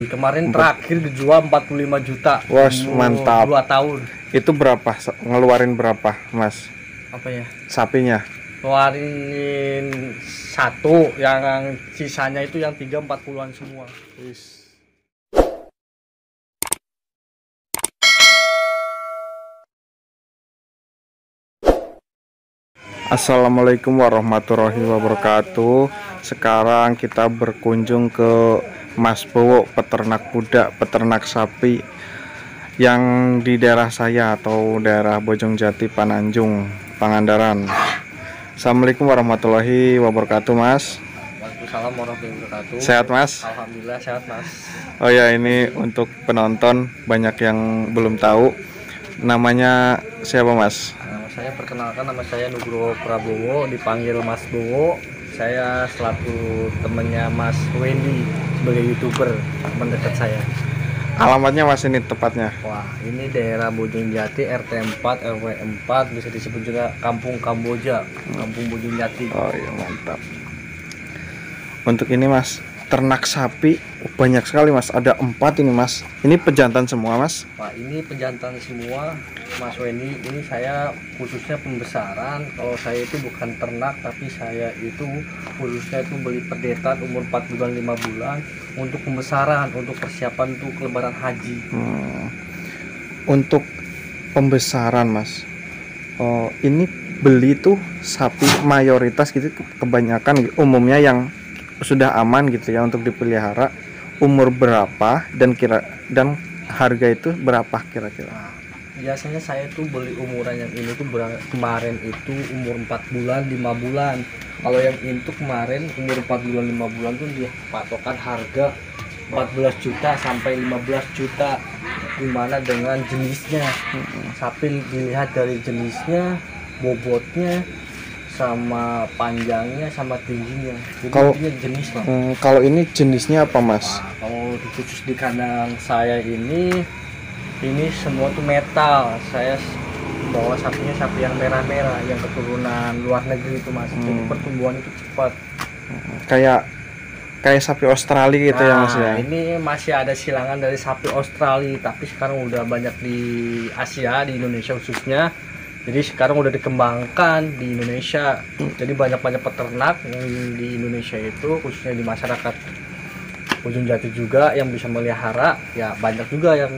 Kemarin terakhir dijual 45 juta. Wah, mantap. 2 tahun. Itu berapa? Ngeluarin berapa, Mas? Apa ya? Sapinya. Ngeluarin satu, yang sisanya itu yang 3-40-an semua. Assalamualaikum warahmatullahi wabarakatuh. Sekarang kita berkunjung ke Mas Bowo, peternak muda, peternak sapi yang di daerah saya atau daerah Bojongjati, Pananjung, Pangandaran. Assalamualaikum warahmatullahi wabarakatuh, Mas. Waalaikumsalam warahmatullahi wabarakatuh. Sehat, Mas? Alhamdulillah sehat, Mas. Oh ya, ini untuk penonton banyak yang belum tahu namanya siapa, Mas? Saya perkenalkan, nama saya Nugroho Prabowo, dipanggil Mas Bowo. Saya selaku temannya Mas Wendy sebagai YouTuber, teman dekat saya. Alamatnya, Mas, ini tepatnya? Wah, ini daerah Bojongjati, RT 4, RW 4, bisa disebut juga Kampung Kamboja, Kampung Bojongjati. Oh iya, mantap. Untuk ini, Mas, ternak sapi banyak sekali, Mas. Ada 4 ini, Mas. Ini pejantan semua, Mas? Pak, ini pejantan semua, Mas Wendy. Ini saya khususnya pembesaran. Kalau saya itu bukan ternak, tapi saya itu khususnya itu beli perdetan umur 4 bulan 5 bulan untuk pembesaran, untuk persiapan untuk lebaran haji. Untuk pembesaran, Mas, ini beli tuh sapi mayoritas gitu, kebanyakan umumnya yang sudah aman gitu ya untuk dipelihara. Umur berapa dan harga itu berapa kira-kira? Nah, biasanya saya tuh beli umuran yang ini tuh kemarin itu umur 4 bulan 5 bulan. Kalau yang itu kemarin umur 4 bulan 5 bulan tuh dia patokan harga 14 juta sampai 15 juta, dimana dengan jenisnya. Sapi dilihat dari jenisnya, bobotnya, sama panjangnya, sama tingginya. Jadi Kalau jenis lah. Kalau ini jenisnya apa, Mas? Nah, kalau khusus di kandang saya ini semua tuh metal. Saya bawa sapinya sapi yang merah-merah, yang keturunan luar negeri itu, Mas. Jadi pertumbuhan itu cepat. Kayak sapi Australia gitu ya, Mas ya. Ini masih ada silangan dari sapi Australia, tapi sekarang udah banyak di Asia, di Indonesia khususnya. Jadi sekarang udah dikembangkan di Indonesia. Jadi banyak-banyak peternak yang di Indonesia itu, khususnya di masyarakat Bojongjati juga yang bisa melihara. Ya banyak juga yang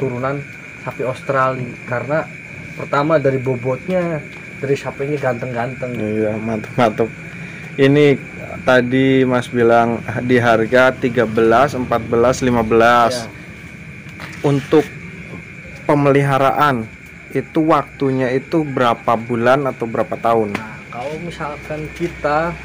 turunan sapi Australia. Karena pertama dari bobotnya, dari sapinya ganteng-ganteng. Iya, mantap. Ini tadi Mas bilang di harga 13, 14, 15. Ya. Untuk pemeliharaan itu waktunya itu berapa bulan atau berapa tahun? Nah, kalau misalkan kita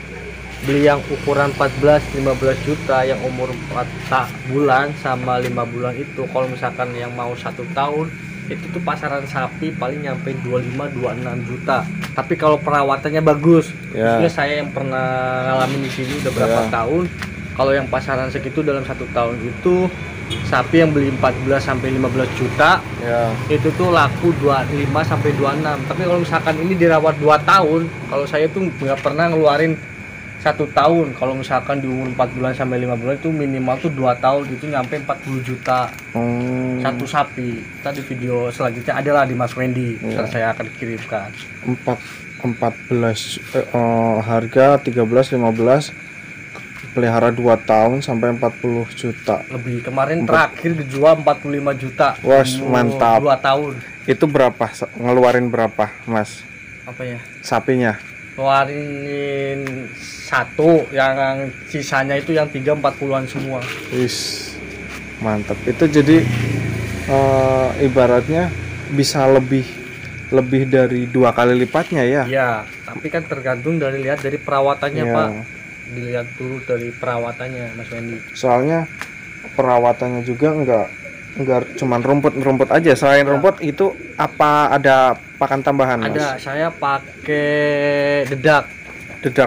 beli yang ukuran 14-15 juta yang umur 4 bulan sama 5 bulan itu, kalau misalkan yang mau 1 tahun itu tuh pasaran sapi paling nyampe 25-26 juta. Tapi kalau perawatannya bagus, maksudnya saya yang pernah ngalamin di sini udah berapa tahun, kalau yang pasaran segitu dalam 1 tahun itu sapi yang beli 14 sampai 15 juta itu tuh laku 25 sampai 26. Tapi kalau misalkan ini dirawat 2 tahun, kalau saya tuh nggak pernah ngeluarin 1 tahun. Kalau misalkan di umur 4 bulan sampai 5 bulan itu minimal tuh 2 tahun itu nyampe 40 juta satu sapi. Tadi video selanjutnya adalah di Mas Wendy, saya akan kirimkan. 14 harga 13, 15, pelihara 2 tahun sampai 40 juta lebih. Kemarin terakhir dijual 45 juta. Wah, mantap. 2 tahun. Itu berapa? Ngeluarin berapa, Mas? Apa ya? Sapinya. Ngeluarin satu, yang sisanya itu yang 3-40-an semua. Mantap. Itu jadi ibaratnya bisa lebih dari 2 kali lipatnya ya? Iya, tapi kan tergantung lihat dari perawatannya, Pak. Dilihat dulu dari perawatannya, Mas Wendy. Soalnya perawatannya juga enggak cuman rumput aja. Selain rumput itu apa ada pakan tambahan, Mas? Ada, saya pakai dedak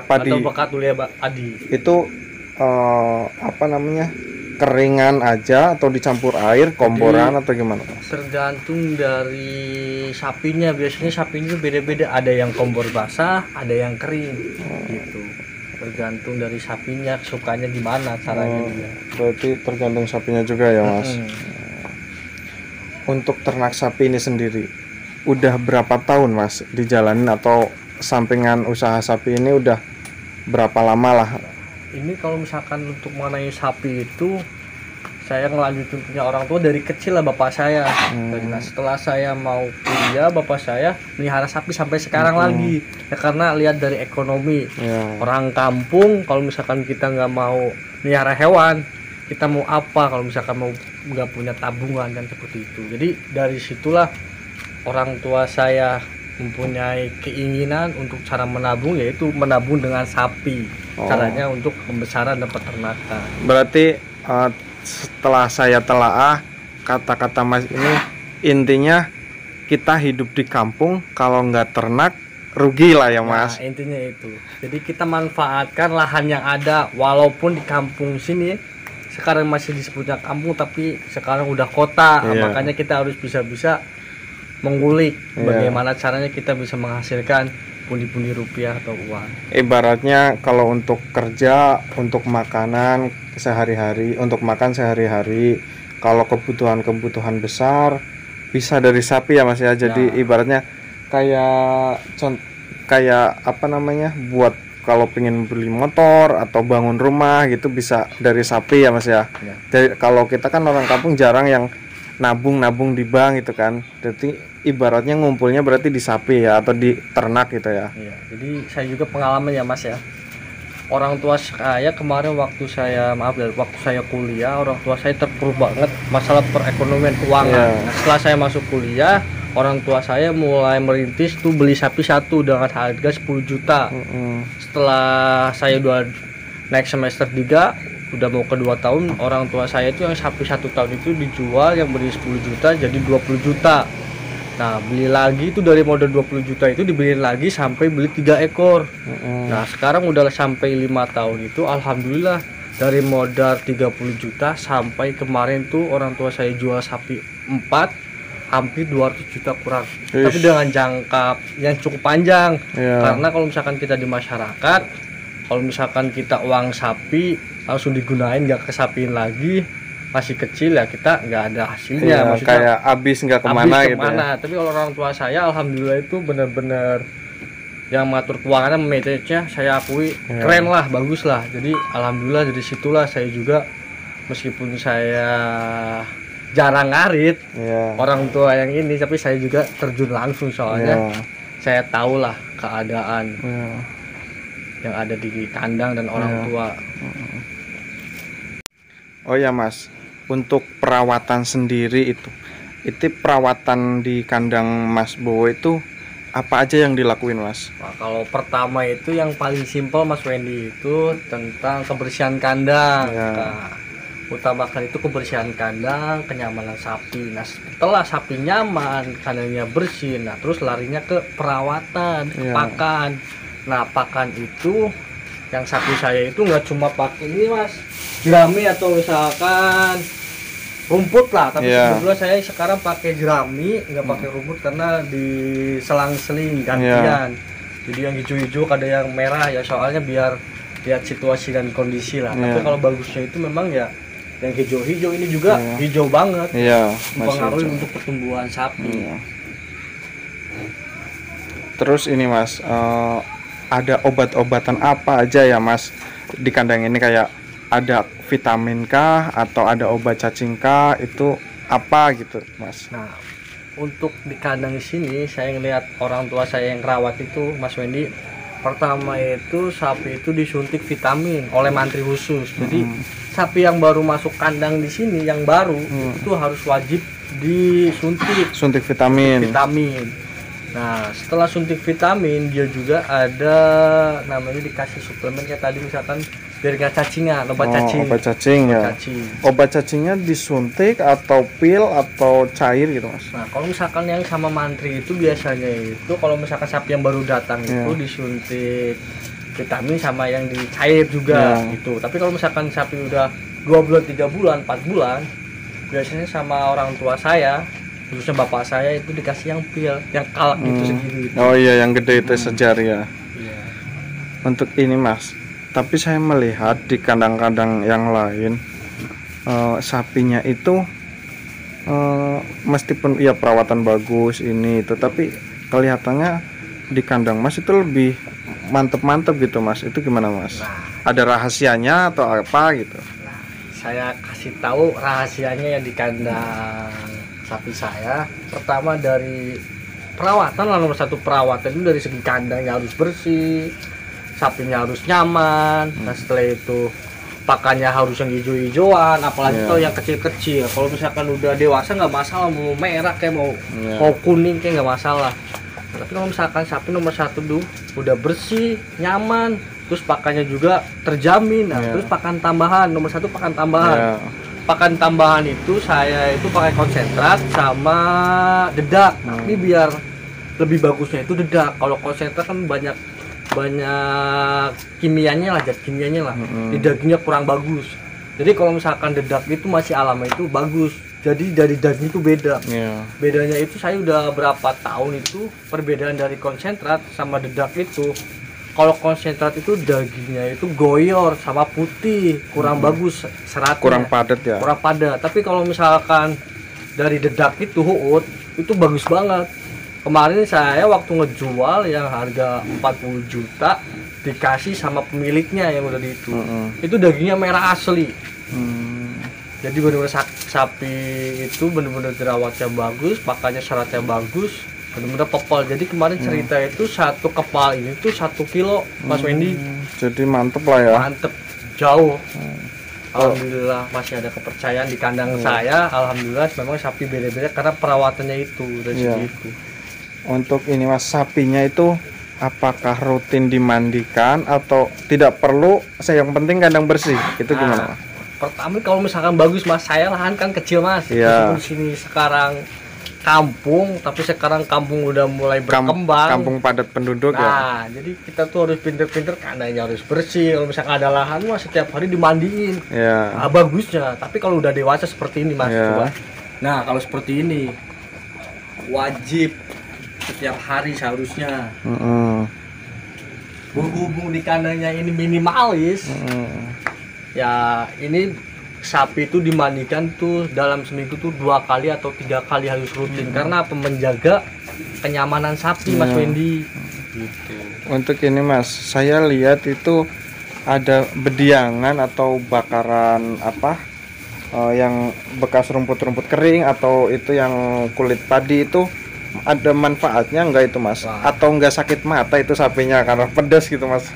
padi atau bekat dulu ya, padi. Itu keringan aja atau dicampur air, komboran. Jadi, atau gimana? Tergantung dari sapinya. Biasanya sapinya itu beda-beda, ada yang kompor basah, ada yang kering gitu. tergantung dari sapinya sukanya gimana caranya dia. Berarti tergantung sapinya juga ya mas. Untuk ternak sapi ini sendiri udah berapa tahun mas dijalanin, atau sampingan usaha sapi ini udah berapa lama lah? Ini kalau misalkan untuk mengenai sapi itu saya ngelanjutin punya orang tua dari kecil lah, bapak saya. Nah, setelah saya mau kuliah, bapak saya melihara sapi sampai sekarang lagi. Ya karena lihat dari ekonomi orang kampung, kalau misalkan kita nggak mau melihara hewan, kita mau apa kalau misalkan mau nggak punya tabungan kan seperti itu. Jadi dari situlah orang tua saya mempunyai keinginan untuk cara menabung, yaitu menabung dengan sapi. Caranya untuk pembesaran dan peternakan. Berarti setelah saya telaah kata-kata mas ini, intinya kita hidup di kampung kalau nggak ternak rugi lah ya mas. Nah, intinya itu. Jadi kita manfaatkan lahan yang ada, walaupun di kampung sini sekarang masih disebutnya kampung tapi sekarang udah kota. Makanya kita harus bisa-bisa mengulik bagaimana caranya kita bisa menghasilkan pundi-pundi rupiah atau uang. Ibaratnya kalau untuk kerja, untuk makanan sehari-hari, untuk makan sehari-hari, kalau kebutuhan besar bisa dari sapi ya mas ya. Jadi ibaratnya kayak apa namanya, buat kalau pengen beli motor atau bangun rumah gitu bisa dari sapi ya mas ya. Jadi kalau kita kan orang kampung jarang yang nabung di bank gitu kan. Jadi ibaratnya ngumpulnya berarti di sapi ya, atau di ternak gitu ya. Jadi saya juga pengalaman ya mas ya. Orang tua saya kemarin waktu saya kuliah, orang tua saya terpuruk banget masalah perekonomian keuangan. Nah, setelah saya masuk kuliah, orang tua saya mulai merintis tuh beli sapi satu dengan harga 10 juta. Setelah saya udah naik semester 3, udah mau ke 2 tahun, orang tua saya itu yang sapi 1 tahun itu dijual, yang beli 10 juta jadi 20 juta. Nah, beli lagi itu dari modal 20 juta itu dibeliin lagi sampai beli 3 ekor. Nah, sekarang udah sampai 5 tahun itu alhamdulillah dari modal 30 juta sampai kemarin tuh orang tua saya jual sapi 4 hampir 200 juta kurang. Tapi dengan jangka yang cukup panjang. Karena kalau misalkan kita di masyarakat, kalau misalkan kita uang sapi langsung digunain, nggak kesapiin lagi, masih kecil ya kita nggak ada hasilnya, kayak habis nggak kemana gitu ya. Tapi kalau orang tua saya alhamdulillah itu benar-benar yang mengatur keuangannya, manage-nya saya akui keren lah, bagus lah. Jadi alhamdulillah dari situlah saya juga, meskipun saya jarang ngarit orang tua yang ini, tapi saya juga terjun langsung soalnya saya tahu lah keadaan yang ada di kandang dan orang tua. Oh ya mas, untuk perawatan sendiri itu perawatan di kandang Mas Bowo itu apa aja yang dilakuin mas? Nah, kalau pertama itu yang paling simpel Mas Wendy itu tentang kebersihan kandang. Nah, utamakan itu kebersihan kandang, kenyamanan sapi. Nah, setelah sapi nyaman, kandangnya bersih, nah terus larinya ke perawatan, ke pakan. Nah, pakan itu yang sapi saya itu nggak cuma pakai ini mas, jerami atau misalkan rumput lah, tapi sebetulnya saya sekarang pakai jerami, nggak pakai rumput karena di selang-seling gantian. Jadi yang hijau-hijau ada yang merah ya, soalnya biar lihat situasi dan kondisi lah. Tapi kalau bagusnya itu memang ya yang hijau-hijau, ini juga hijau banget, mempengaruhi untuk pertumbuhan sapi. Terus ini mas, ada obat-obatan apa aja ya mas di kandang ini, kayak ada vitamin kah atau ada obat cacing kah, itu apa gitu mas? Nah, untuk di kandang di sini saya ngelihat orang tua saya yang rawat itu Mas Wendy, pertama itu sapi itu disuntik vitamin oleh mantri khusus. Jadi sapi yang baru masuk kandang di sini yang baru itu harus wajib disuntik vitamin. Nah, setelah suntik vitamin dia juga ada namanya dikasih suplemen kayak tadi misalkan biar nggak cacingan, obat cacing. Obat cacing ya. Obat cacingnya disuntik atau pil atau cair gitu mas? Nah, kalau misalkan yang sama mantri itu biasanya itu kalau misalkan sapi yang baru datang itu disuntik vitamin sama yang dicair juga gitu. Tapi kalau misalkan sapi udah 2 bulan, 3 bulan, 4 bulan, biasanya sama orang tua saya, khususnya bapak saya itu dikasih yang pil, yang kalak gitu segini gitu. Oh iya, yang gede itu sejari ya. Untuk ini mas, Tapi saya melihat di kandang-kandang yang lain sapinya itu meskipun ya perawatan bagus ini itu, tapi kelihatannya di kandang Mas itu lebih mantep-mantep gitu Mas. Itu gimana Mas? Nah, Ada rahasianya atau apa gitu? saya kasih tahu rahasianya yang di kandang sapi saya. Pertama dari perawatan lah, nomor satu perawatan itu dari segi kandangnya harus bersih, sapinya harus nyaman. Nah setelah itu pakannya harus yang hijau-hijauan, apalagi kalau yang kecil-kecil. Kalau misalkan udah dewasa nggak masalah, mau merah kayak mau kuning kayak nggak masalah. Tapi kalau misalkan sapi nomor satu tuh udah bersih, nyaman, terus pakannya juga terjamin. Nah terus pakan tambahan, nomor satu pakan tambahan. Pakan tambahan itu saya itu pakai konsentrat sama dedak. Tapi biar lebih bagusnya itu dedak. Kalau konsentrat kan banyak kimianya lah, zat kimianya lah. Di dagingnya kurang bagus. Jadi kalau misalkan dedak itu masih alami itu bagus. Jadi dari daging itu beda. Bedanya itu saya udah berapa tahun itu perbedaan dari konsentrat sama dedak itu. Kalau konsentrat itu dagingnya itu goyor sama putih, kurang bagus seratnya. Kurang padat ya. Kurang padat. Tapi kalau misalkan dari dedak itu huut itu bagus banget. Kemarin saya waktu ngejual yang harga 40 juta dikasih sama pemiliknya yang udah di itu dagingnya merah asli. Jadi benar-benar sapi itu benar-benar jerawatnya bagus, pakannya seratnya bagus, benar-benar pepel. Jadi kemarin cerita itu satu kepal ini tuh 1 kilo Mas Wendy. Jadi mantep lah ya. Mantep jauh. Alhamdulillah masih ada kepercayaan di kandang saya. Alhamdulillah memang sapi beda-beda karena perawatannya itu dari itu. Untuk ini Mas, sapinya itu apakah rutin dimandikan atau tidak perlu? Yang penting kandang bersih. Itu gimana Mas? Pertama kalau misalkan bagus Mas, saya lahan kan kecil Mas. Di sini sekarang kampung, tapi sekarang kampung udah mulai berkembang. Kampung padat penduduk ya. Jadi kita tuh harus pinter-pinter, kandangnya harus bersih. Kalau misalkan ada lahan Mas, setiap hari dimandiin. Bagusnya. Tapi kalau udah dewasa seperti ini Mas, coba. Nah kalau seperti ini wajib setiap hari seharusnya. Berhubung di kandangnya ini minimalis. Ya ini sapi itu dimandikan tuh dalam seminggu tuh 2 kali atau 3 kali harus rutin karena apa, menjaga kenyamanan sapi Mas Wendy gitu. Untuk ini Mas, saya lihat itu ada bediangan atau bakaran apa yang bekas rumput-rumput kering atau itu yang kulit padi itu ada manfaatnya enggak itu Mas? Atau enggak sakit mata itu sapinya karena pedas gitu Mas?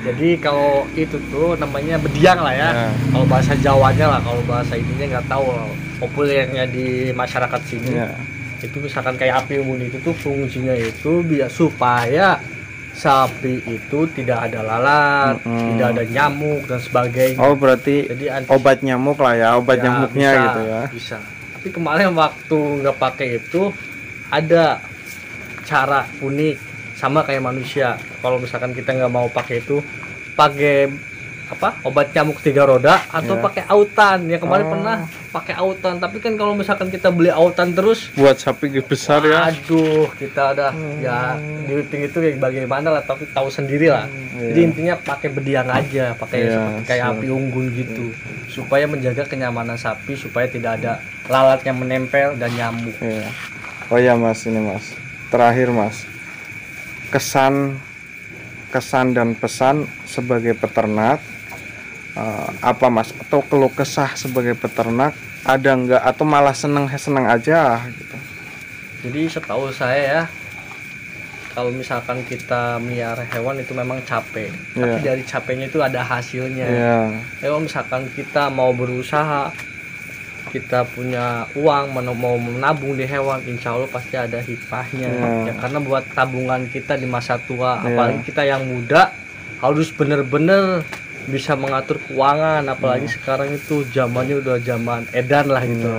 Jadi kalau itu tuh namanya bediang lah ya. Kalau bahasa Jawanya lah, kalau bahasa ininya nggak tahu populernya di masyarakat sini. Itu misalkan kayak api unggun itu tuh fungsinya itu biar supaya sapi itu tidak ada lalat, tidak ada nyamuk dan sebagainya. Oh berarti jadi obat nyamuk lah ya, obat nyamuknya bisa, gitu ya. Bisa. Tapi kemarin waktu nggak pakai itu ada cara unik. Sama kayak manusia, kalau misalkan kita nggak mau pakai itu, pakai apa obat nyamuk 3 roda atau pakai autan. Ya kemarin pernah pakai autan, tapi kan kalau misalkan kita beli autan terus buat sapi besar ya. Aduh, kita udah ya dihitung itu kayak bagaimana lah, tapi tahu sendiri lah. Jadi intinya pakai bediang aja, pakai seperti kayak api unggun gitu, supaya menjaga kenyamanan sapi, supaya tidak ada lalat yang menempel dan nyamuk. Oh ya Mas, ini Mas, terakhir Mas, kesan dan pesan sebagai peternak apa Mas, atau keluh kesah sebagai peternak ada enggak, atau malah seneng aja gitu? Jadi setahu saya ya, kalau misalkan kita melihara hewan itu memang capek, tapi dari capeknya itu ada hasilnya. Kalau misalkan kita mau berusaha, kita punya uang mau menabung di hewan, insya Allah pasti ada hikmahnya. Ya karena buat tabungan kita di masa tua, apalagi kita yang muda harus bener-bener bisa mengatur keuangan, apalagi sekarang itu zamannya udah zaman edan lah gitu.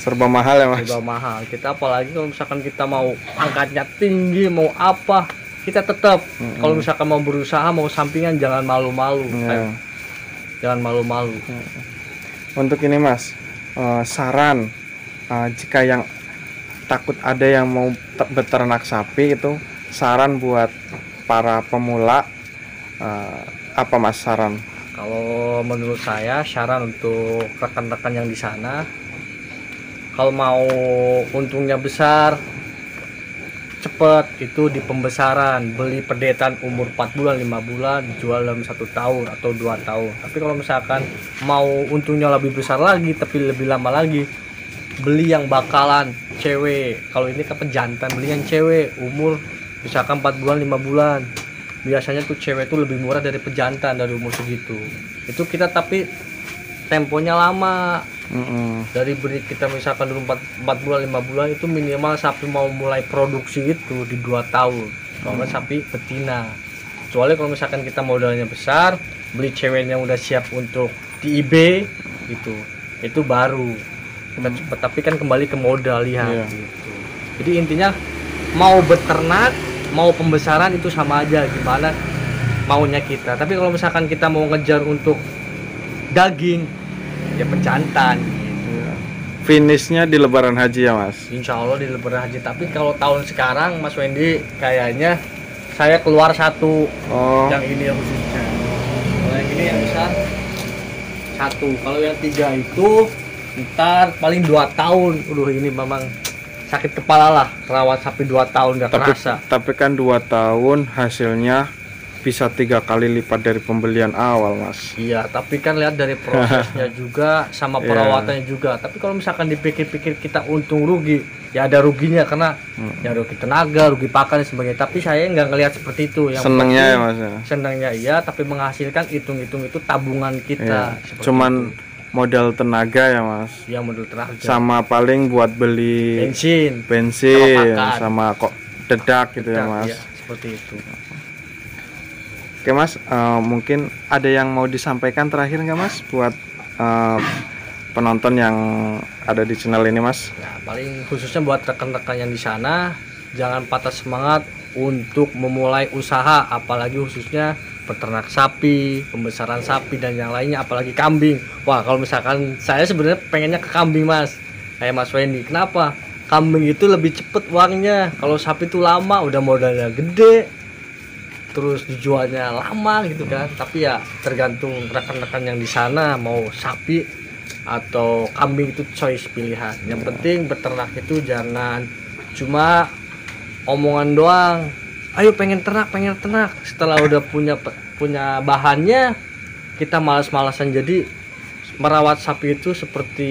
Serba mahal ya Mas. Serba mahal. Kita apalagi kalau misalkan kita mau angkatnya tinggi, mau apa, kita tetap kalau misalkan mau berusaha, mau sampingan, jangan malu-malu. Jangan malu-malu. Untuk ini Mas, saran jika yang takut ada yang mau beternak sapi itu, saran buat para pemula apa Mas saran? Kalau menurut saya saran untuk rekan-rekan yang di sana, kalau mau untungnya besar, cepet itu di pembesaran, beli perdetan umur 4 bulan 5 bulan jual dalam 1 tahun atau 2 tahun. Tapi kalau misalkan mau untungnya lebih besar lagi tapi lebih lama lagi, beli yang bakalan cewek. Kalau ini kan pejantan, beli yang cewek umur misalkan 4 bulan 5 bulan. Biasanya tuh cewek tuh lebih murah dari pejantan dari umur segitu. Itu kita tapi temponya lama. Dari beri kita misalkan dulu 4 bulan 5 bulan itu minimal sapi mau mulai produksi itu di 2 tahun. Soalnya sapi betina. Kecuali kalau misalkan kita modalnya besar, beli ceweknya udah siap untuk di eBay gitu. Itu baru kita cepet, tapi kan kembali ke modal lihat gitu. Jadi intinya mau beternak, mau pembesaran itu sama aja gimana maunya kita. Tapi kalau misalkan kita mau ngejar untuk daging, ya pejantan gitu. Finishnya di Lebaran Haji ya Mas? Insya Allah di Lebaran Haji. Tapi kalau tahun sekarang Mas Wendy kayaknya saya keluar satu. Yang ini yang khususnya. Kalau yang ini yang besar satu. Kalau yang 3 itu ntar paling 2 tahun. Ini memang sakit kepala lah rawat sapi 2 tahun gak kerasa. Tapi kan 2 tahun hasilnya bisa 3 kali lipat dari pembelian awal Mas. Iya, tapi kan lihat dari prosesnya juga sama perawatannya juga. Tapi kalau misalkan dipikir-pikir kita untung rugi, ya ada ruginya karena ya rugi tenaga, rugi pakan dan sebagainya. Tapi saya nggak ngelihat seperti itu. Yang senangnya ya Mas. Senangnya iya, tapi menghasilkan hitung-hitung itu tabungan kita. Cuman itu. Modal tenaga ya Mas. Iya, modal tenaga. Sama paling buat beli bensin sama kok dedak gitu ya Mas. Iya, seperti itu. Oke Mas, mungkin ada yang mau disampaikan terakhir nggak Mas buat penonton yang ada di channel ini Mas? Nah, paling khususnya buat rekan-rekan yang di sana, jangan patah semangat untuk memulai usaha, apalagi khususnya peternak sapi, pembesaran sapi dan yang lainnya, apalagi kambing. Wah, kalau misalkan saya sebenarnya pengennya ke kambing Mas, kayak Mas Wendy. Kenapa? Kambing itu lebih cepet uangnya. Kalau sapi itu lama, udah modalnya gede, terus dijualnya lama gitu kan. Tapi ya tergantung rekan-rekan yang di sana mau sapi atau kambing, itu choice pilihan. Yang penting beternak itu jangan cuma omongan doang. Ayo pengen ternak. Setelah udah punya bahannya, kita malas-malasan. Jadi merawat sapi itu seperti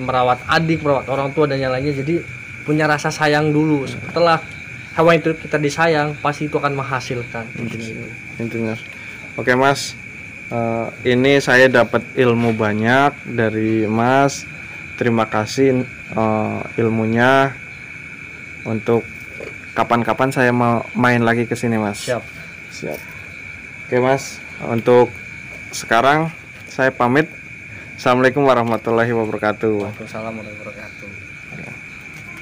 merawat adik, merawat orang tua dan yang lainnya. Jadi punya rasa sayang dulu. Setelah hewan itu kita disayang, pasti itu akan menghasilkan intinya. Oke Mas, ini saya dapat ilmu banyak dari Mas. Terima kasih ilmunya. Untuk kapan-kapan saya mau main lagi ke sini Mas. Siap. Oke Mas, untuk sekarang saya pamit. Assalamualaikum warahmatullahi wabarakatuh. Waalaikumsalam warahmatullahi wabarakatuh.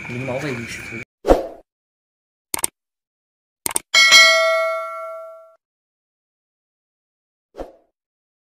Ini mau apa ya?